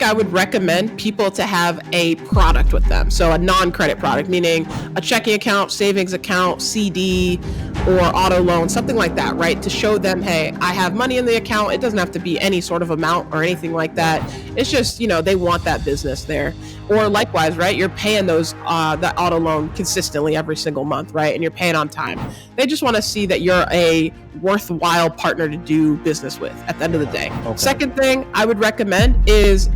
I would recommend people to have a product with them. So a non-credit product, meaning a checking account, savings account, CD, or auto loan, something like that, right? To show them, hey, I have money in the account. It doesn't have to be any sort of amount or anything like that. It's just, they want that business there. Or likewise, right? You're paying that auto loan consistently every single month, right? And you're paying on time. They just want to see that you're a worthwhile partner to do business with at the end of the day. Okay. Second thing I would recommend is...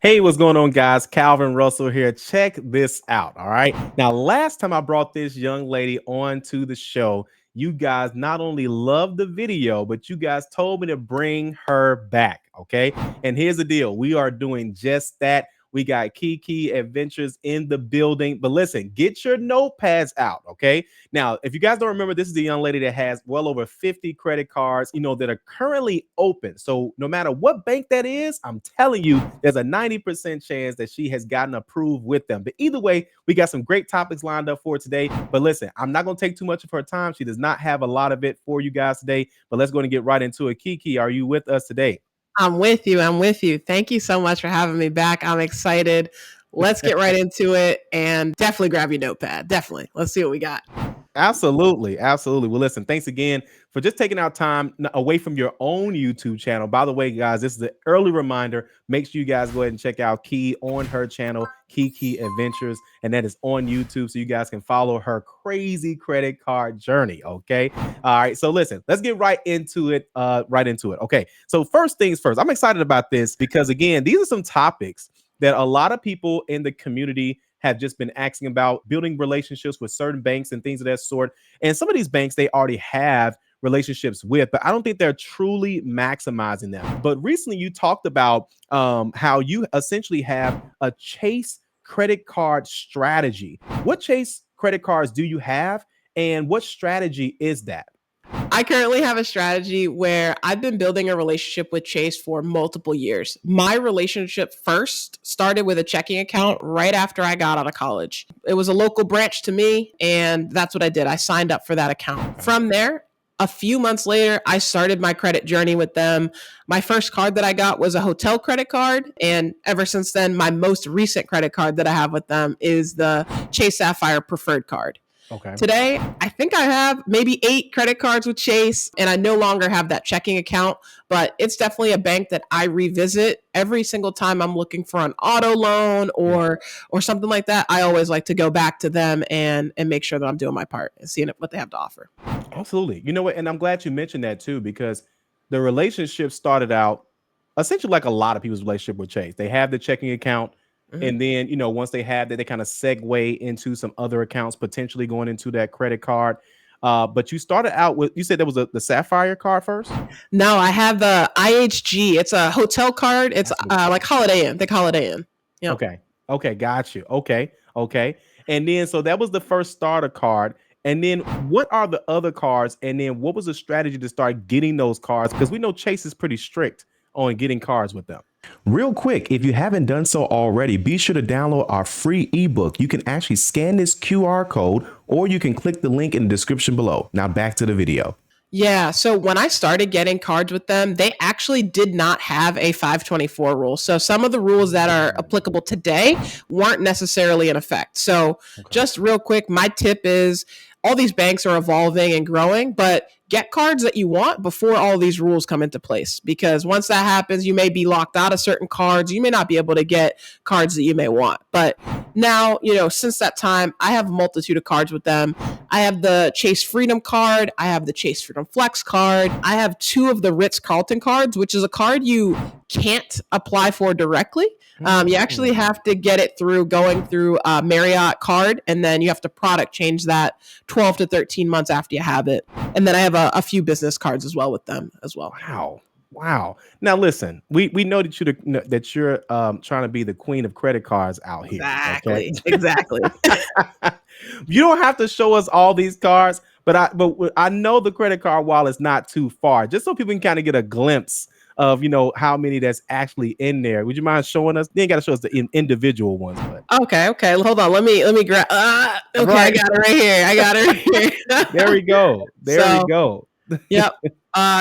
Hey, what's going on, guys? Calvin Russell here. Check this out. All right. Now, last time I brought this young lady onto the show, you guys not only loved the video, but you guys told me to bring her back. Okay. And here's the deal. We are doing just that. We got Kiki Adventures in the building. But listen, get your notepads out, okay? Now, if you guys don't remember, this is the young lady that has well over 50 credit cards, that are currently open. So no matter what bank that is, I'm telling you, there's a 90% chance that she has gotten approved with them. But either way, we got some great topics lined up for today. But listen, I'm not going to take too much of her time. She does not have a lot of it for you guys today. But let's go and get right into it. Kiki, are you with us today? I'm with you. Thank you so much for having me back. I'm excited. Let's get right into it and definitely grab your notepad. Definitely. Let's see what we got. Absolutely. Well, listen, thanks again for just taking our time away from your own YouTube channel. By the way, guys, this is the early reminder. Make sure you guys go ahead and check out Key on her channel, Kiki Adventures, and that is on YouTube, so you guys can follow her crazy credit card journey. Okay. All right. So listen, let's get right into it. Okay. So first things first, I'm excited about this because, again, these are some topics that a lot of people in the community have just been asking about, building relationships with certain banks and things of that sort. And some of these banks they already have relationships with, but I don't think they're truly maximizing them. But recently you talked about how you essentially have a Chase credit card strategy. What Chase credit cards do you have, and what strategy is that? I currently have a strategy where I've been building a relationship with Chase for multiple years. My relationship first started with a checking account right after I got out of college. It was a local branch to me, and that's what I did. I signed up for that account. From there, a few months later, I started my credit journey with them. My first card that I got was a hotel credit card. And ever since then, my most recent credit card that I have with them is the Chase Sapphire Preferred card. Okay. Today, I think I have maybe 8 credit cards with Chase, and I no longer have that checking account, but it's definitely a bank that I revisit every single time I'm looking for an auto loan or something like that. I always like to go back to them and make sure that I'm doing my part and seeing what they have to offer. Absolutely. You know what? And I'm glad you mentioned that too, because the relationship started out essentially like a lot of people's relationship with Chase. They have the checking account. Mm-hmm. And then, once they have that, they kind of segue into some other accounts, potentially going into that credit card. But you started out with, you said there was the Sapphire card first? No, I have the IHG. It's a hotel card. It's like Holiday Inn. They call it Inn. Yep. Okay. Got you. Okay. And then, so that was the first starter card. And then what are the other cards? And then what was the strategy to start getting those cards? Because we know Chase is pretty strict on getting cards with them. Real quick, if you haven't done so already, be sure to download our free ebook. You can actually scan this QR code, or you can click the link in the description below. Now back to the video. Yeah. So when I started getting cards with them, they actually did not have a 524 rule. So some of the rules that are applicable today weren't necessarily in effect. So just real quick, my tip is all these banks are evolving and growing, but get cards that you want before all these rules come into place. Because once that happens, you may be locked out of certain cards. You may not be able to get cards that you may want. But now, since that time, I have a multitude of cards with them. I have the Chase Freedom card. I have the Chase Freedom Flex card. I have 2 of the Ritz-Carlton cards, which is a card you can't apply for directly. You actually have to get it going through a Marriott card, and then you have to product change that 12 to 13 months after you have it. And then I have a few business cards as well with them as well. Wow. Now listen, we know that you're trying to be the queen of credit cards out here. Exactly. You don't have to show us all these cards, but I know the credit card wallet is not too far, just so people can kind of get a glimpse of how many that's actually in there. Would you mind showing us? You ain't got to show us the individual ones, but okay. Hold on. Let me grab. Okay, right. I got it right here. There we go. We go. Yep.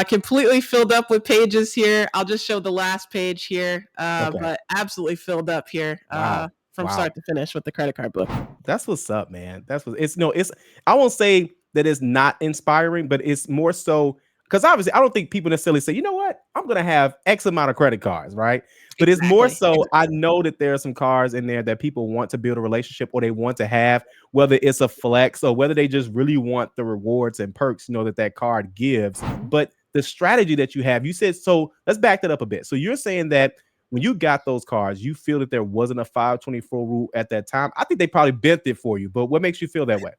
Completely filled up with pages here. I'll just show the last page here. Okay. But absolutely filled up here. Wow. From Wow. start to finish with the credit card book. That's what's up, man. That's what it's no, it's I won't say that it's not inspiring, but it's more so because obviously I don't think people necessarily say, you know what, I'm gonna have X amount of credit cards, right? But it's more so I know that there are some cards in there that people want to build a relationship or they want to have, whether it's a flex or whether they just really want the rewards and perks, that card gives. But the strategy that you have, you said, so let's back that up a bit. So you're saying that when you got those cards, you feel that there wasn't a 524 rule at that time. I think they probably bent it for you, but what makes you feel that way?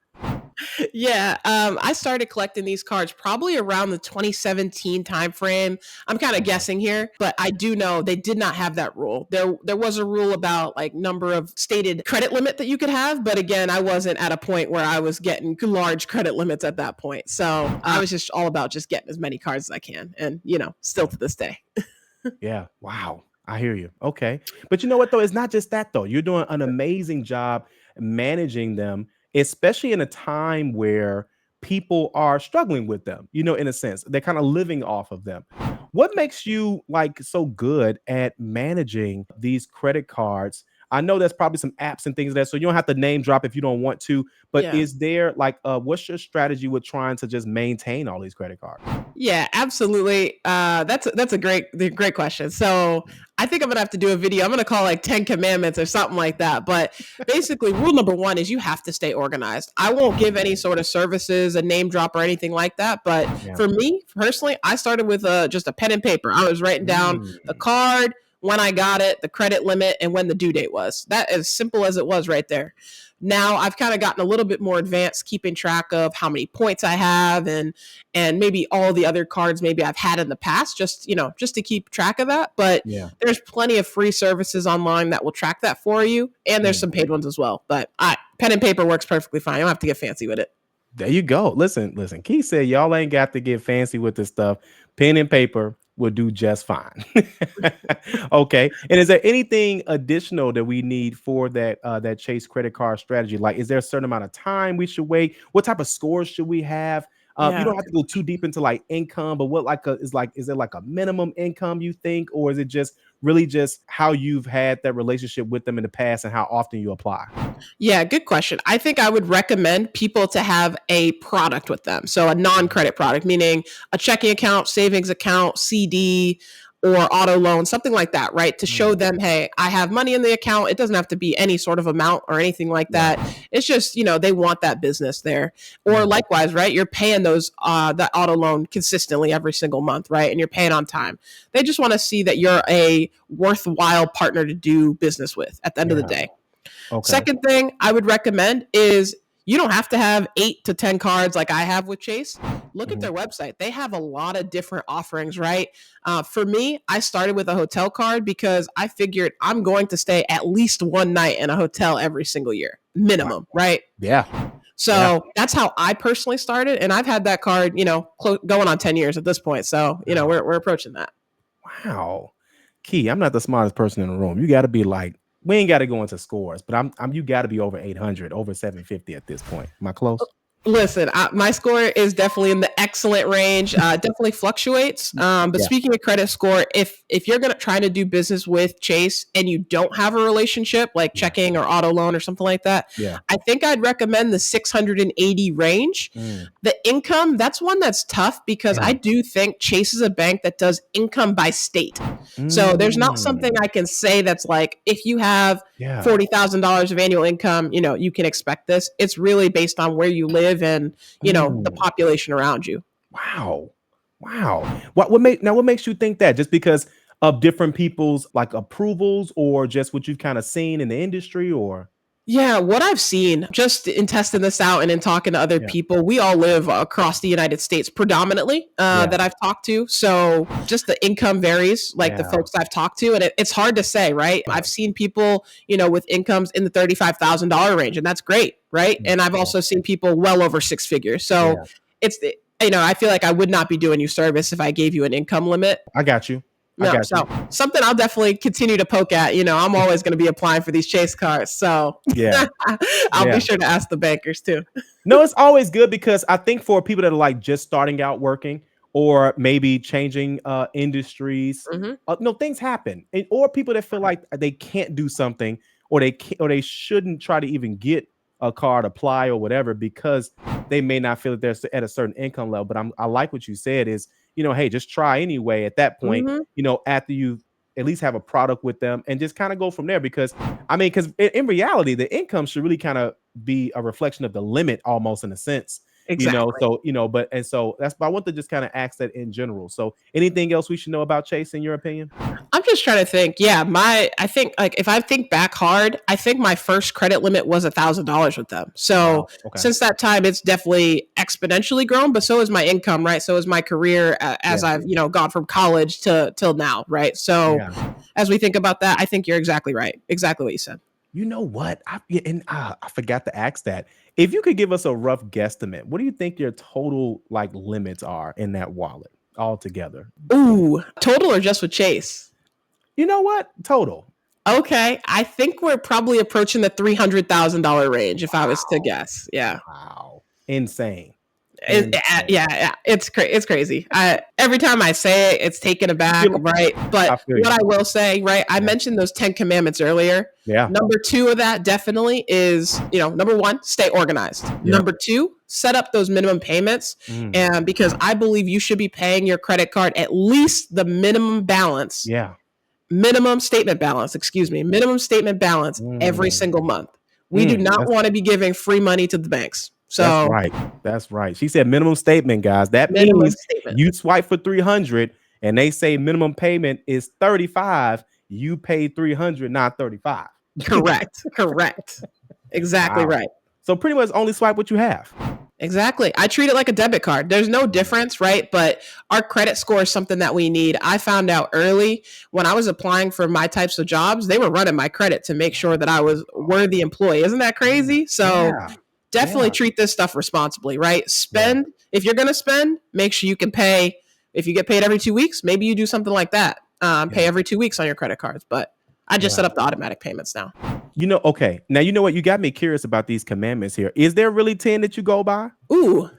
Yeah, I started collecting these cards probably around the 2017 timeframe. I'm kind of guessing here, but I do know they did not have that rule. There was a rule about like number of stated credit limit that you could have, but again, I wasn't at a point where I was getting large credit limits at that point. So I was just all about just getting as many cards as I can, and still to this day. Yeah. Wow. I hear you. Okay. But you know what, though? It's not just that, though. You're doing an amazing job managing them, especially in a time where people are struggling with them, in a sense. They're kind of living off of them. What makes you like so good at managing these credit cards? I know there's probably some apps and things like that, so you don't have to name drop if you don't want to. But Yeah. is there what's your strategy with trying to just maintain all these credit cards? Yeah, absolutely. That's a great question. So I think I'm gonna have to do a video. I'm gonna call like 10 commandments or something like that. But basically, rule number one is you have to stay organized. I won't give any sort of services, a name drop or anything like that. But for me personally, I started with just a pen and paper. I was writing down the card, when I got it, the credit limit, and when the due date was. That as simple as it was right there. Now I've kind of gotten a little bit more advanced, keeping track of how many points I have and maybe all the other cards maybe I've had in the past, just to keep track of that. But there's plenty of free services online that will track that for you, and there's some paid ones as well. But pen and paper works perfectly fine. I don't have to get fancy with it. There you go. Listen. Keith said y'all ain't got to get fancy with this stuff. Pen and paper will do just fine. Okay. And is there anything additional that we need for that Chase credit card strategy? Like, is there a certain amount of time we should wait? What type of scores should we have? You don't have to go too deep into like income, but what is there like a minimum income you think, or is it just really just how you've had that relationship with them in the past and how often you apply? Yeah, good question. I think I would recommend people to have a product with them. So a non-credit product, meaning a checking account, savings account, CD, or auto loan, something like that, right? To show them, hey, I have money in the account. It doesn't have to be any sort of amount or anything like that. It's just, they want that business there. Or likewise, right? You're paying that auto loan consistently every single month, right? And you're paying on time. They just want to see that you're a worthwhile partner to do business with at the end of the day. Okay. Second thing I would recommend is you don't have to have 8 to 10 cards like I have with Chase. Look at their website. They have a lot of different offerings, right? For me, I started with a hotel card because I figured I'm going to stay at least one night in a hotel every single year, minimum, right? Yeah. So that's how I personally started. And I've had that card, going on 10 years at this point. So, we're approaching that. Wow. Key, I'm not the smartest person in the room. You got to be like, we ain't got to go into scores, but I'm you got to be over 800, over 750 at this point. Am I close? Listen, my score is definitely in the excellent range. Definitely fluctuates. But speaking of credit score, if you're gonna try to do business with Chase and you don't have a relationship like checking or auto loan or something like that, I think I'd recommend the 680 range. The income, that's one that's tough because I do think Chase is a bank that does income by state. So there's not something I can say that's like, if you have $40,000 of annual income, you can expect this. It's really based on where you live and the population around you. Wow. What makes you think that? Just because of different people's like approvals, or just what you've kind of seen in the industry, or? Yeah, what I've seen just in testing this out and in talking to other people, we all live across the United States predominantly that I've talked to. So just the income varies, like the folks I've talked to. And it's hard to say, right? I've seen people, with incomes in the $35,000 range, and that's great, right? And I've also seen people well over 6 figures. So I feel like I would not be doing you service if I gave you an income limit. I got you. No, so something I'll definitely continue to poke at. I'm always going to be applying for these Chase cards, so Yeah, I'll be sure to ask the bankers too. No, it's always good because I think for people that are like just starting out working or maybe changing industries, Mm-hmm. no, things happen, or people that feel like they can't do something or they can't, or they shouldn't try to even get a card, apply or whatever because they may not feel that they're at a certain income level. But I like what you said is, hey, just try anyway. At that point, Mm-hmm. after you at least have a product with them and just kind of go from there because because in reality the income should really kind of be a reflection of the limit almost in a sense, Exactly. so that's, but I want to just kind of ask that in general. So anything else we should know about Chase in your opinion? I'm just trying to think. Yeah, I think like if I think back hard, I think my first credit limit was $1,000 with them. So Wow. Okay. since that time, it's definitely exponentially grown. But so is my income, right? So is my career as I've gone from college to till now, right? So as we think about that, I think you're exactly right. Exactly what you said. You know what? I forgot to ask that. If you could give us a rough guesstimate, what do you think your total like limits are in that wallet altogether? Ooh, total or just with Chase? You know what? Total. Okay, I think we're probably approaching the $300,000 range if I was to guess. Yeah. Wow. Insane. It's crazy. Every time I say it, it's taken aback, right? But what I will say, right? I mentioned those 10 commandments earlier. Yeah. Number 2 of that definitely is, number 1, stay organized. Yep. Number 2, set up those minimum payments. And because I believe you should be paying your credit card at least the minimum balance. Yeah. Minimum statement balance every single month. We do not want to be giving free money to the banks. So that's right. She said minimum statement, guys. That means you swipe for 300 and they say minimum payment is 35. You pay 300, not 35. Correct. Exactly right. So pretty much only swipe what you have. Exactly. I treat it like a debit card. There's no difference, right? But our credit score is something that we need. I found out early when I was applying for my types of jobs, they were running my credit to make sure that I was a worthy employee. Isn't that crazy? So definitely treat this stuff responsibly, right? If you're going to spend, make sure you can pay. If you get paid every 2 weeks, maybe you do something like that. Pay every 2 weeks on your credit cards. But I just set up the automatic payments now. Okay. Now, you know what? You got me curious about these commandments here. Is there really 10 that you go by? Ooh,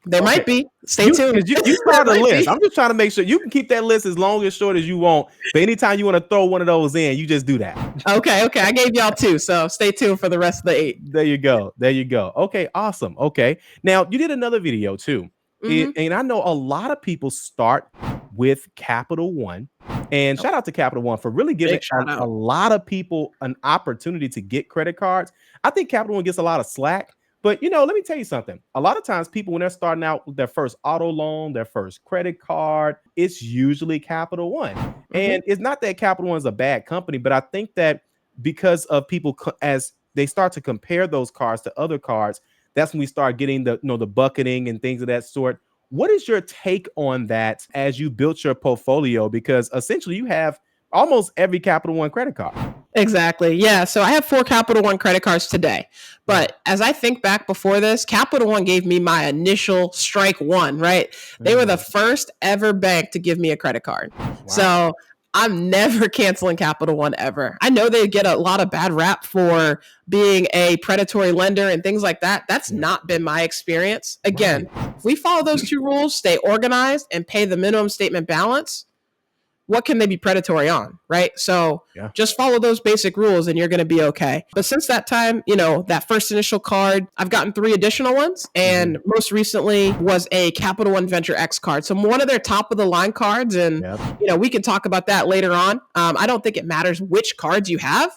there might be. Stay tuned. You start a list. I'm just trying to make sure you can keep that list as long as short as you want. But anytime you want to throw one of those in, you just do that. Okay. I gave y'all 2. So stay tuned for the rest of the 8. There you go. Okay. Awesome. Okay. Now, you did another video too. And I know a lot of people start with Capital One. And shout out to Capital One for really giving a lot of people an opportunity to get credit cards. I think Capital One gets a lot of slack. But, let me tell you something. A lot of times people, when they're starting out with their first auto loan, their first credit card, it's usually Capital One. And it's not that Capital One is a bad company, but I think that because of people, as they start to compare those cards to other cards, that's when we start getting the bucketing and things of that sort. What is your take on that as you built your portfolio? Because essentially you have almost every Capital One credit card. Exactly. Yeah. So I have 4 Capital One credit cards today. But as I think back before this, Capital One gave me my initial strike one, right? They were the first ever bank to give me a credit card. Wow. So I'm never canceling Capital One ever. I know they get a lot of bad rap for being a predatory lender and things like that. That's not been my experience. Again, if we follow those 2 rules, stay organized and pay the minimum statement balance, what can they be predatory on, right? So just follow those basic rules and you're going to be okay. But since that time, that first initial card, I've gotten 3 additional ones. And most recently was a Capital One Venture X card. So one of their top of the line cards. And, we can talk about that later on. I don't think it matters which cards you have.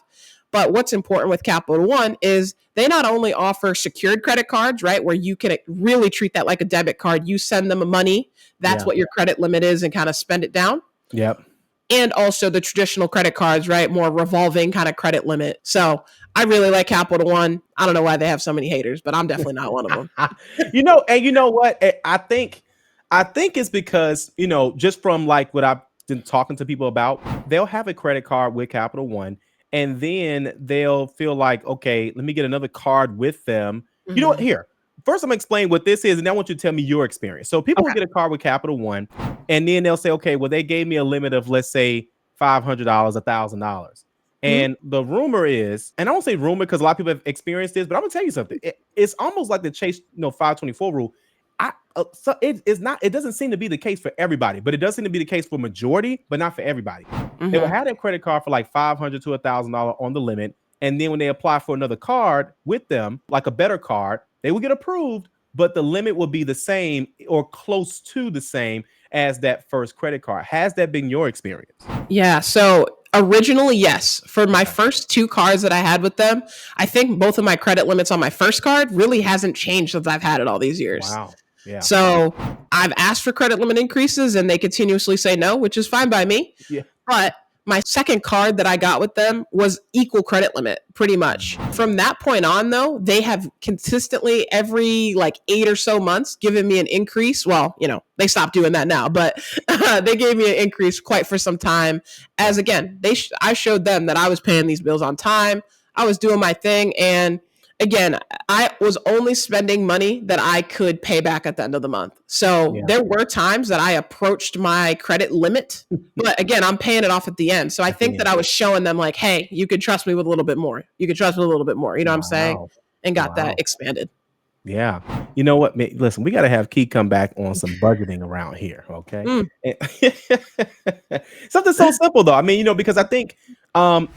But what's important with Capital One is they not only offer secured credit cards, right, where you can really treat that like a debit card. You send them money. That's what your credit limit is and kind of spend it down. Yep. And also the traditional credit cards, right? More revolving kind of credit limit. So I really like Capital One. I don't know why they have so many haters, but I'm definitely not one of them. And you know what? I think it's because, just from like what I've been talking to people about, they'll have a credit card with Capital One and then they'll feel like, okay, let me get another card with them. You know what? Here, first I'm gonna explain what this is, and I want you to tell me your experience. So people will get a card with Capital One, And then they'll say, okay, well, they gave me a limit of, let's say, $500, $1,000. And the rumor is, and I won't say rumor because a lot of people have experienced this, but I'm gonna tell you something. It's almost like the Chase 524 rule. So it's not. It doesn't seem to be the case for everybody, but it does seem to be the case for majority, but not for everybody. They will have that credit card for like $500 to $1,000 on the limit, and then when they apply for another card with them, like a better card, they will get approved, but the limit will be the same or close to the same as that first credit card. Has that been your experience? Yeah. So originally, yes. For my first 2 cards that I had with them, I think both of my credit limits on my first card really hasn't changed since I've had it all these years. Wow. Yeah. So I've asked for credit limit increases and they continuously say no, which is fine by me. Yeah. But my second card that I got with them was equal credit limit, pretty much. From that point on, though, they have consistently every like 8 or so months given me an increase. Well, they stopped doing that now, but they gave me an increase quite for some time. As again, I showed them that I was paying these bills on time. I was doing my thing. And again, I was only spending money that I could pay back at the end of the month. So there were times that I approached my credit limit, but again, I'm paying it off at the end. So I think that I was showing them like, hey, you could trust me with a little bit more. You could trust me with a little bit more. You know what I'm saying? And got that expanded. Yeah. You know what? Listen, we got to have Key come back on some budgeting around here. Okay. Something so simple though. I mean, because I think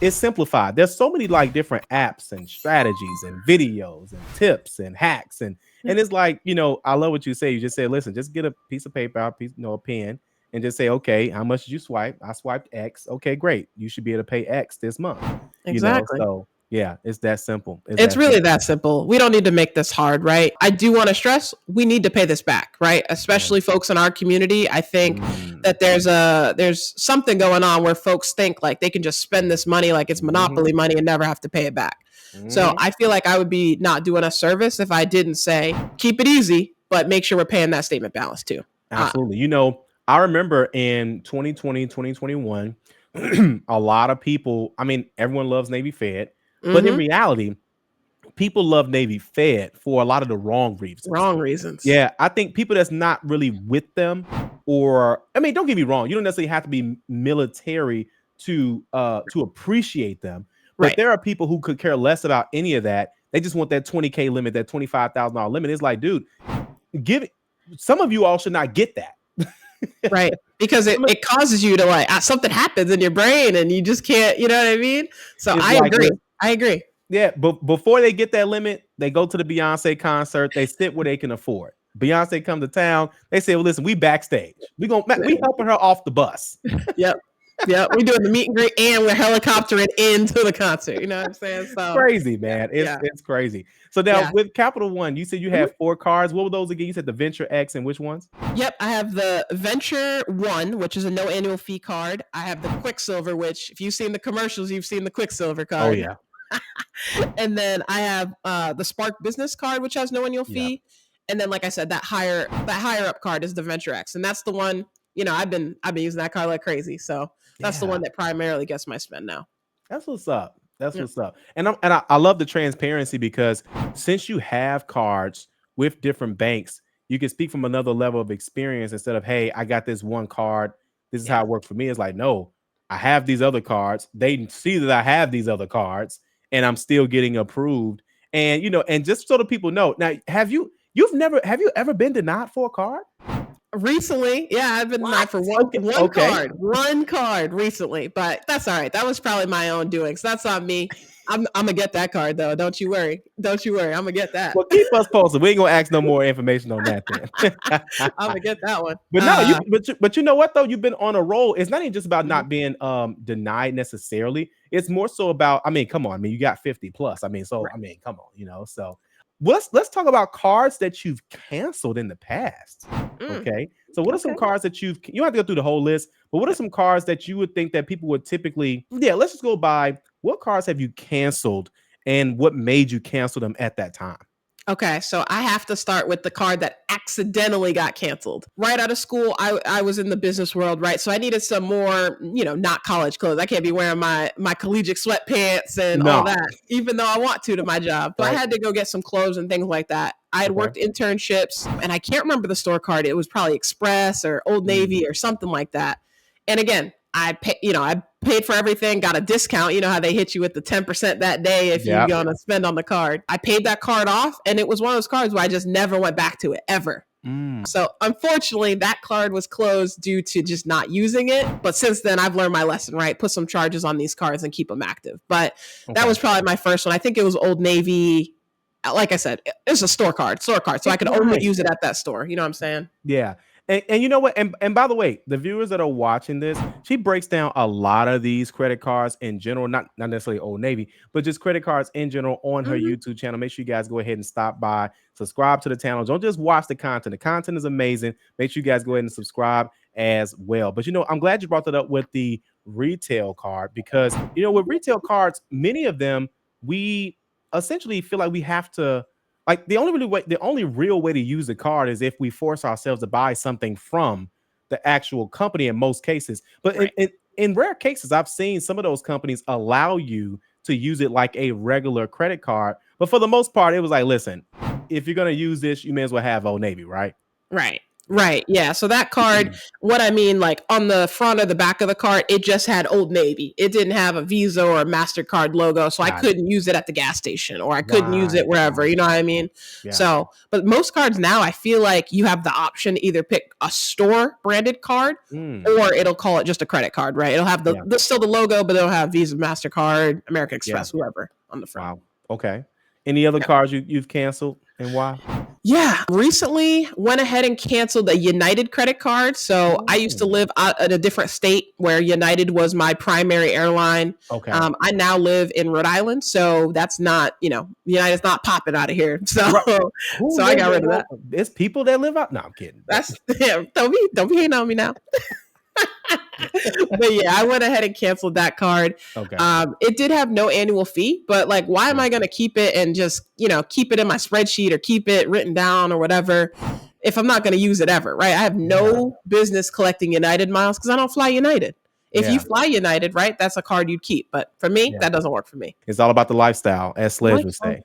it's simplified. There's so many like different apps and strategies and videos and tips and hacks. And it's like, I love what you say. You just say, listen, just get a piece of paper, a pen, and just say, okay, how much did you swipe? I swiped X. Okay, great. You should be able to pay X this month. Exactly. So yeah, it's that simple. It's really that simple. We don't need to make this hard, right? I do want to stress we need to pay this back, right? Especially folks in our community. I think that there's something going on where folks think like they can just spend this money like it's monopoly money and never have to pay it back. So I feel like I would be not doing a service if I didn't say keep it easy, but make sure we're paying that statement balance too. Absolutely. I remember in 2020, 2021, a lot of people, everyone loves Navy Fed. But in reality, people love Navy Fed for a lot of the wrong reasons. Yeah, I think people that's not really with them, or don't get me wrong, you don't necessarily have to be military to appreciate them. But there are people who could care less about any of that. They just want that $20K limit, that $25,000 limit. It's like, dude, some of you all should not get that. Right. Because it causes you to like something happens in your brain and you just can't, you know what I mean? So I agree. Yeah, but before they get that limit, they go to the Beyonce concert. They sit where they can afford. Beyonce come to town. They say, well, listen, we backstage. We helping her off the bus. Yep. We're doing the meet and greet and we're helicoptering into the concert. You know what I'm saying? So crazy, man. It's crazy. So now with Capital One, you said you have 4 cards. What were those again? You said the Venture X and which ones? Yep. I have the Venture One, which is a no annual fee card. I have the Quicksilver, which if you've seen the commercials, you've seen the Quicksilver card. Oh, yeah. And then I have the Spark Business card, which has no annual fee. And then, like I said, that higher up card is the Venture X, and that's the one. I've been using that card like crazy. So that's the one that primarily gets my spend now. That's what's up. What's up. And I love the transparency because since you have cards with different banks, you can speak from another level of experience instead of, hey, I got this one card. This is how it worked for me. It's like, no, I have these other cards. They see that I have these other cards and I'm still getting approved. And, and just so the people know, now, have you ever been denied for a card? Recently, yeah, I've been denied for one card recently, but that's all right. That was probably my own doing. So that's on me. I'm gonna get that card though. Don't you worry. I'm gonna get that. Well, keep us posted. We ain't gonna ask no more information on that then. I'm gonna get that one. But no, but you know what though? You've been on a roll. It's not even just about not being denied necessarily. It's more so about, come on, you got 50 plus. Come on, so. Let's talk about cards that you've canceled in the past. Okay. So what are some cards that you don't have to go through the whole list, but what are some cards that you would think that people would typically, let's just go by what cards have you canceled and what made you cancel them at that time? Okay, so I have to start with the card that accidentally got canceled. Right out of school, I was in the business world, right? So I needed some more, not college clothes. I can't be wearing my collegiate sweatpants and all No. that, even though I want to my job. So I Right. had to go get some clothes and things like that. I had Okay. worked internships, and I can't remember the store card. It was probably Express or Old Navy or something like that. And again, I paid for everything, got a discount. You know how they hit you with the 10% that day if you're Yep. going to spend on the card. I paid that card off, and it was one of those cards where I just never went back to it ever. So unfortunately, that card was closed due to just not using it. But since then, I've learned my lesson, right? Put some charges on these cards and keep them active. But that was probably my first one. I think it was Old Navy. Like I said, it's a store card. So I could only use it at that store. You know what I'm saying? Yeah. And you know what? And by the way, the viewers that are watching this, she breaks down a lot of these credit cards in general, not necessarily Old Navy, but just credit cards in general on her YouTube channel. Make sure you guys go ahead and stop by, subscribe to the channel. Don't just watch the content. The content is amazing. Make sure you guys go ahead and subscribe as well. But I'm glad you brought that up with the retail card, because with retail cards, many of them we essentially feel like we have to. Like the only real way to use the card is if we force ourselves to buy something from the actual company in most cases. But in rare cases, I've seen some of those companies allow you to use it like a regular credit card. But for the most part, it was like, listen, if you're going to use this, you may as well have Old Navy, right? Right. Yeah. So that card, what I mean, like on the front or the back of the card, it just had Old Navy. It didn't have a Visa or a MasterCard logo. So I couldn't use it at the gas station, or I couldn't use it wherever. You know what I mean? Yeah. So, but most cards now, I feel like you have the option to either pick a store branded card or it'll call it just a credit card, right? It'll have still the logo, but it'll have Visa, MasterCard, American Express, whoever on the front. Wow. Okay. Any other cards you've canceled, and why? Yeah, recently went ahead and canceled a United credit card. So I used to live out at a different state where United was my primary airline. Okay. I now live in Rhode Island, so that's not, United's not popping out of here. So I got rid of that. There's people that live out. No, I'm kidding. Don't be hating on me now. But yeah, I went ahead and canceled that card. Okay. It did have no annual fee, but like, why am I going to keep it and just, keep it in my spreadsheet or keep it written down or whatever if I'm not going to use it ever, right? I have no business collecting United miles because I don't fly United. If you fly United, right, that's a card you'd keep. But for me, that doesn't work for me. It's all about the lifestyle, as Sledge would say.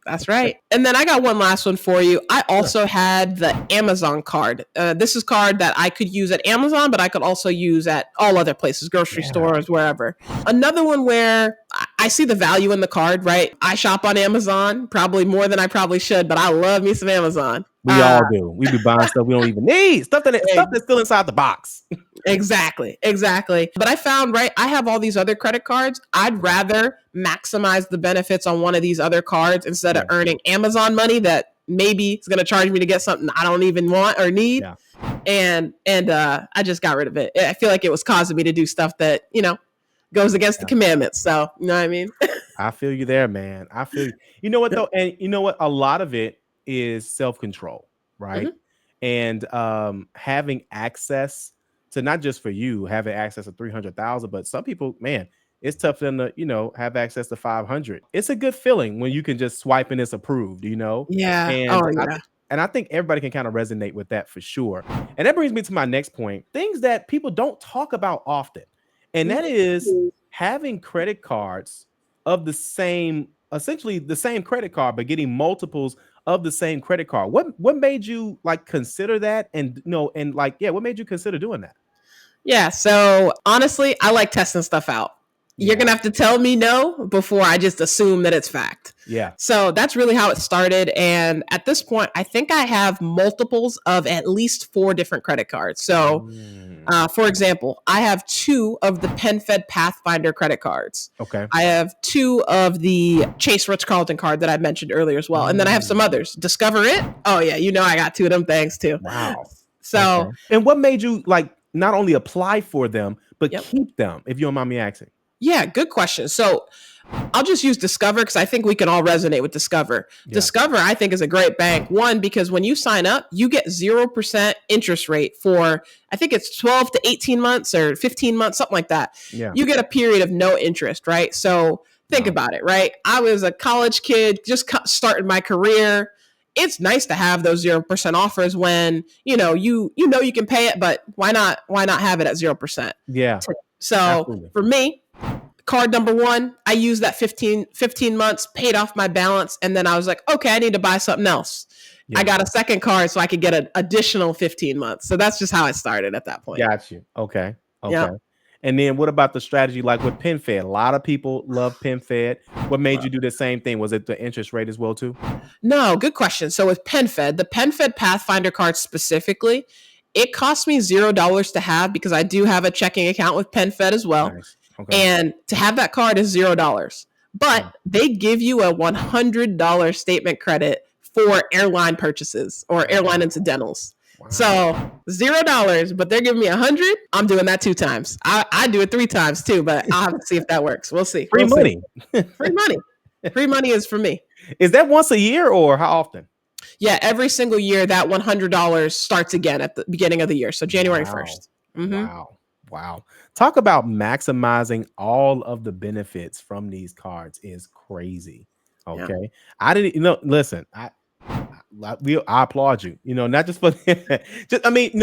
That's right. And then I got one last one for you. I also had the Amazon card. This is a card that I could use at Amazon, but I could also use at all other places, grocery stores, wherever. Another one where I see the value in the card, right? I shop on Amazon probably more than I probably should, but I love me some Amazon. We all do. We be buying stuff we don't even need. Stuff that's still inside the box. Exactly. But I found, right, I have all these other credit cards. I'd rather maximize the benefits on one of these other cards instead of earning Amazon money that maybe is going to charge me to get something I don't even want or need. Yeah. And I just got rid of it. I feel like it was causing me to do stuff that, goes against the commandments. So, you know what I mean? I feel you there, man. I feel you. You know what, though? And you know what? A lot of it is self-control, right? And having access to, not just for you having access to 300,000, but some people, man, it's tough for them to, have access to 500. It's a good feeling when you can just swipe and it's approved, Yeah. And I think everybody can kind of resonate with that for sure. And that brings me to my next point, things that people don't talk about often. And that is having credit cards of essentially the same credit card, but getting multiples of the same credit card. What made you consider that? And what made you consider doing that? Yeah. So honestly, I like testing stuff out. You're going to have to tell me no before I just assume that it's fact. Yeah. So that's really how it started. And at this point, I think I have multiples of at least 4 different credit cards. So for example, I have 2 of the PenFed Pathfinder credit cards. Okay. I have 2 of the Chase Ritz-Carlton card that I mentioned earlier as well. And then I have some others. Discover It. Oh yeah. I got 2 of them things too. Wow. So, okay. And what made you not only apply for them, but keep them, if you don't mind me asking? Yeah, good question. So I'll just use Discover because I think we can all resonate with Discover. Yeah. Discover, I think, is a great bank. One, because when you sign up, you get 0% interest rate for, I think it's 12 to 18 months or 15 months, something like that. Yeah. You get a period of no interest, right? So Think about it, right? I was a college kid, just starting my career. It's nice to have those 0% offers when you know you can pay it, but why not have it at 0%? Yeah. So Absolutely. for me, card number one, I used that 15 months, paid off my balance, and then I was like, okay, I need to buy something else. Yeah. I got a second card so I could get an additional 15 months. So that's just how it started at that point. Got you. Okay. Yeah. And then what about the strategy like with PenFed? A lot of people love PenFed. What made you do the same thing? Was it the interest rate as well too? No, good question. So with PenFed, the PenFed Pathfinder card specifically, it cost me $0 to have because I do have a checking account with PenFed as well. Nice. Okay. And to have that card is $0. But they give you a $100 statement credit for airline purchases or airline incidentals. Wow. So $0, but they're giving me 100. I'm doing that 2 times. I do it 3 times too, but I'll have to see if that works. We'll see. Free money. Free money. Free money is for me. Is that once a year or how often? Yeah, every single year that $100 starts again at the beginning of the year. So January 1st. Mm-hmm. Wow. Talk about maximizing all of the benefits from these cards is crazy. Okay. Yeah. I didn't, listen, I applaud you, not just for,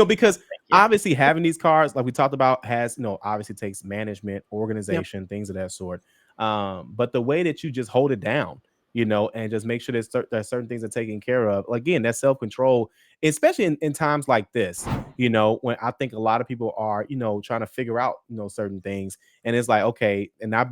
because obviously having these cards, like we talked about, has, obviously takes management, organization, things of that sort. But the way that you just hold it down, and just make sure that certain things are taken care of. Again, that self-control, especially in times like this, when I think a lot of people are, trying to figure out, certain things. And it's like, okay. And I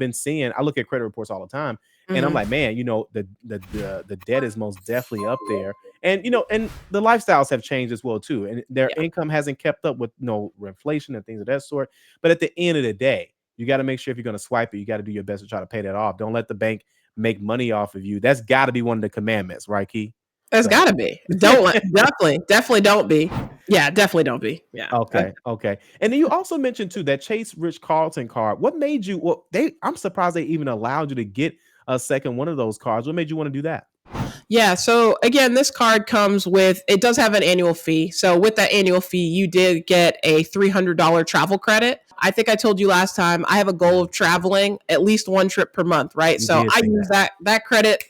look at credit reports all the time. And I'm like, man, the debt is most definitely up there. And, and the lifestyles have changed as well, too. And their income hasn't kept up with inflation and things of that sort. But at the end of the day, you got to make sure if you're going to swipe it, you got to do your best to try to pay that off. Don't let the bank make money off of you. That's got to be one of the commandments, right, Key? That's got to be. Definitely don't be. Yeah, definitely don't be. Yeah. Okay. And then you also mentioned too that Chase Rich Carlton card. What made you? I'm surprised they even allowed you to get a second one of those cards. What made you want to do that? Yeah. So again, this card it does have an annual fee. So with that annual fee, you did get a $300 travel credit. I think I told you last time, I have a goal of traveling at least 1 trip per month, right? So I use that credit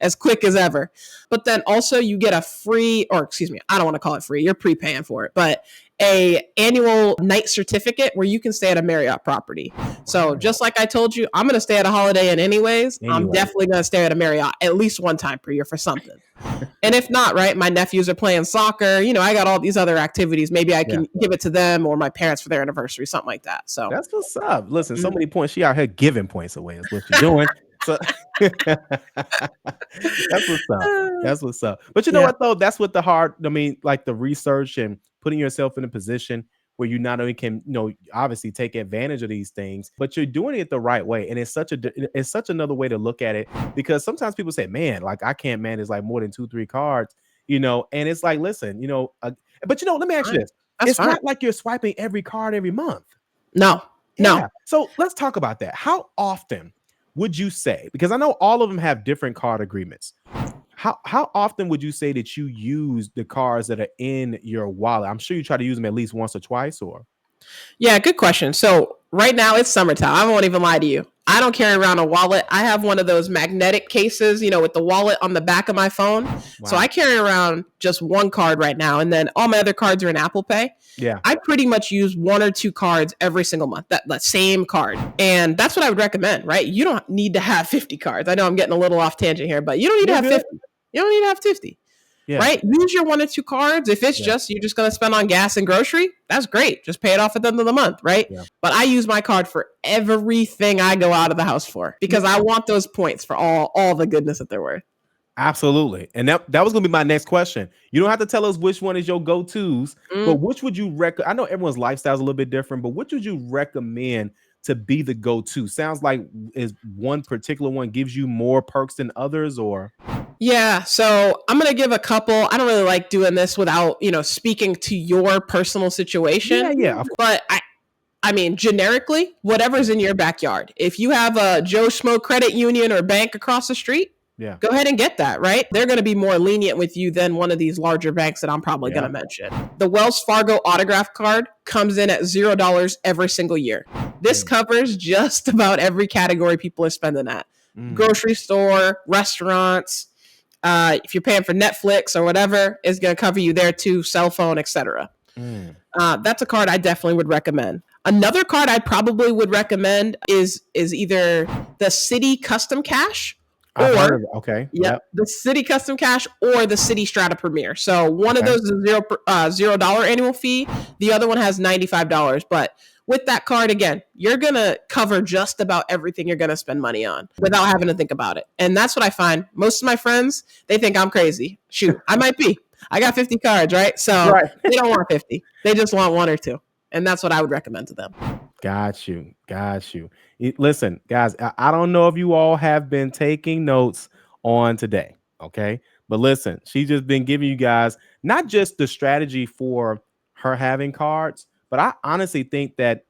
as quick as ever. But then also you get a free, or excuse me, I don't want to call it free. You're prepaying for it, but a annual night certificate where you can stay at a Marriott property. So just like I told you, I'm going to stay at a Holiday Inn anyways. I'm definitely going to stay at a Marriott at least 1 time per year for something. And if not, right, my nephews are playing soccer. I got all these other activities. Maybe I can give it to them or my parents for their anniversary, something like that. So that's what's up. Listen, so many points. She out here giving points away is what you're doing. So that's what's up. But you know what though? That's what like the research and putting yourself in a position where you not only can, obviously take advantage of these things, but you're doing it the right way. And it's such another way to look at it, because sometimes people say, man, like I can't manage like more than 2-3 cards, and it's like, listen, but let me ask you this. It's not like you're swiping every card every month. No. So let's talk about that. How often would you say, because I know all of them have different card agreements, how often would you say that you use the cards that are in your wallet? I'm sure you try to use them at least once or twice, or? Yeah, good question. So right now it's summertime. I won't even lie to you. I don't carry around a wallet. I have one of those magnetic cases, with the wallet on the back of my phone. Wow. So I carry around just 1 card right now. And then all my other cards are in Apple Pay. Yeah. I pretty much use 1 or 2 cards every single month, that same card. And that's what I would recommend, right? You don't need to have 50 cards. I know I'm getting a little off tangent here, but you don't need to have 50. You don't need to have 50. Yeah. Right? Use your 1 or 2 cards. If it's you're just going to spend on gas and grocery, that's great. Just pay it off at the end of the month, right? Yeah. But I use my card for everything I go out of the house for, because I want those points for all the goodness that they're worth. Absolutely. And that was going to be my next question. You don't have to tell us which one is your go-tos, but which would you recommend? I know everyone's lifestyle is a little bit different, but which would you recommend to be the go-to? Sounds like is one particular one gives you more perks than others, or? Yeah, so I'm going to give a couple. I don't really like doing this without, speaking to your personal situation. Yeah. But I mean, generically, whatever's in your backyard. If you have a Joe Schmo credit union or bank across the street, go ahead and get that, right? They're going to be more lenient with you than one of these larger banks that I'm probably going to mention. The Wells Fargo autograph card comes in at $0 every single year. This covers just about every category people are spending at. grocery store, restaurants. If you're paying for Netflix or whatever, it's going to cover you there too, cell phone, etc. That's a card I definitely would recommend. Another card I probably would recommend is either the Citi Custom Cash I've heard of or it. Okay. the Citi Custom Cash or the Citi Strata Premier. So one of Okay. those is $0 annual fee. The other one has $95. But with that card, again, you're going to cover just about everything you're going to spend money on without having to think about it. And that's what I find. Most of my friends, they think I'm crazy. Shoot, I might be. I got 50 cards, right? So they don't want 50. They just want one or two. And that's what I would recommend to them. Got you. Listen, guys, I don't know if you all have been taking notes on today, okay? But listen, she's just been giving you guys not just the strategy for her having cards, but I honestly think that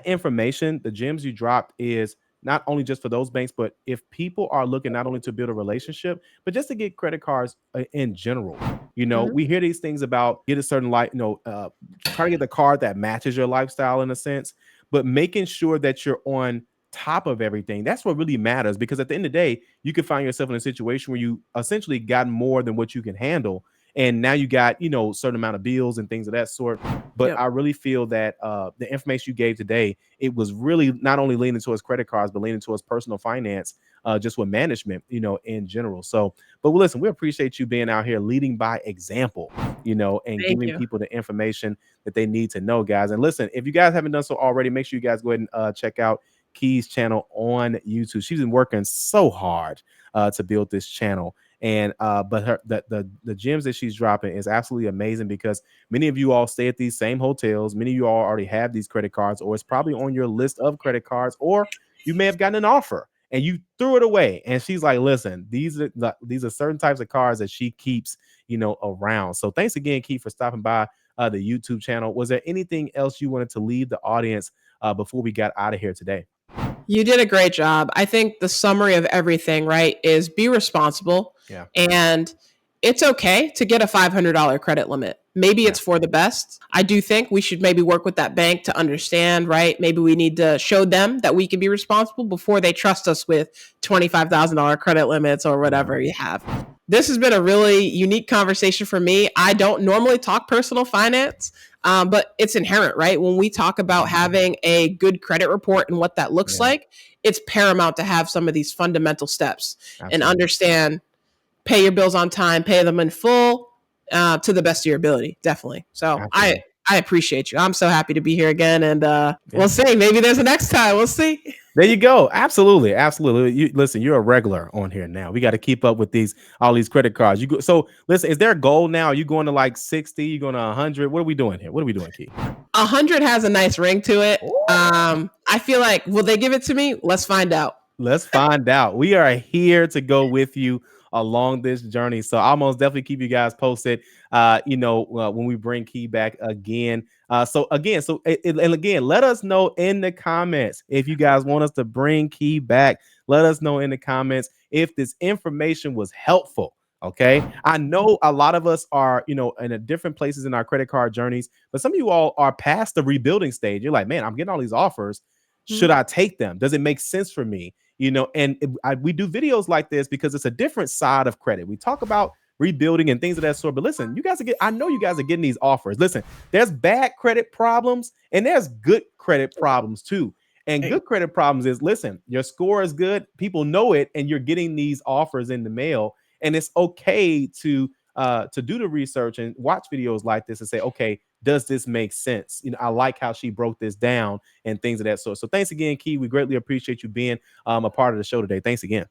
information, the gems you dropped, is not only just for those banks, but if people are looking not only to build a relationship, but just to get credit cards in general. We hear these things about get a certain try to get the card that matches your lifestyle in a sense, but making sure that you're on top of everything, that's what really matters, because at the end of the day, you could find yourself in a situation where you essentially got more than what you can handle, and now you got certain amount of bills and things of that sort. But I really feel that the information you gave today, it was really not only leaning towards credit cards, but leaning towards personal finance, just with management, in general. So, but listen, we appreciate you being out here leading by example, and giving people the information that they need to know, guys. And listen, if you guys haven't done so already, make sure you guys go ahead and check out Key's channel on YouTube. She's been working so hard to build this channel. And but the gems that she's dropping is absolutely amazing, because many of you all stay at these same hotels. Many of you all already have these credit cards, or it's probably on your list of credit cards, or you may have gotten an offer and you threw it away. And she's like, listen, these are certain types of cards that she keeps around. So thanks again, Key, for stopping by the YouTube channel. Was there anything else you wanted to leave the audience before we got out of here today? You did a great job. I think the summary of everything, right, is be responsible. Yeah. And it's okay to get a $500 credit limit. Maybe it's for the best. I do think we should maybe work with that bank to understand, right? Maybe we need to show them that we can be responsible before they trust us with $25,000 credit limits or whatever you have. This has been a really unique conversation for me. I don't normally talk personal finance, but it's inherent, right? When we talk about having a good credit report and what that looks like, it's paramount to have some of these fundamental steps and understand, pay your bills on time, pay them in full, to the best of your ability. Definitely. So I appreciate you. I'm so happy to be here again. And we'll see. Maybe there's a next time. We'll see. There you go. Absolutely. Listen, you're a regular on here now. We got to keep up with all these credit cards. So listen, is there a goal now? Are you going to like 60? You going to 100? What are we doing here? What are we doing, Key? 100 has a nice ring to it. I feel like, will they give it to me? Let's find out. Let's find out. We are here to go with you along this journey. So I'll most definitely keep you guys posted, when we bring Key back again. And again, let us know in the comments if you guys want us to bring Key back. Let us know in the comments if this information was helpful. Okay. I know a lot of us are, in a different places in our credit card journeys, but some of you all are past the rebuilding stage. You're like, man, I'm getting all these offers. Should I take them? Does it make sense for me? And we do videos like this because it's a different side of credit. We talk about rebuilding and things of that sort. But listen, I know you guys are getting these offers. Listen, there's bad credit problems and there's good credit problems too. And good credit problems is, listen, your score is good. People know it, and you're getting these offers in the mail. And it's okay to do the research and watch videos like this and say, okay, does this make sense? I like how she broke this down and things of that sort. So thanks again, Key. We greatly appreciate you being a part of the show today. Thanks again.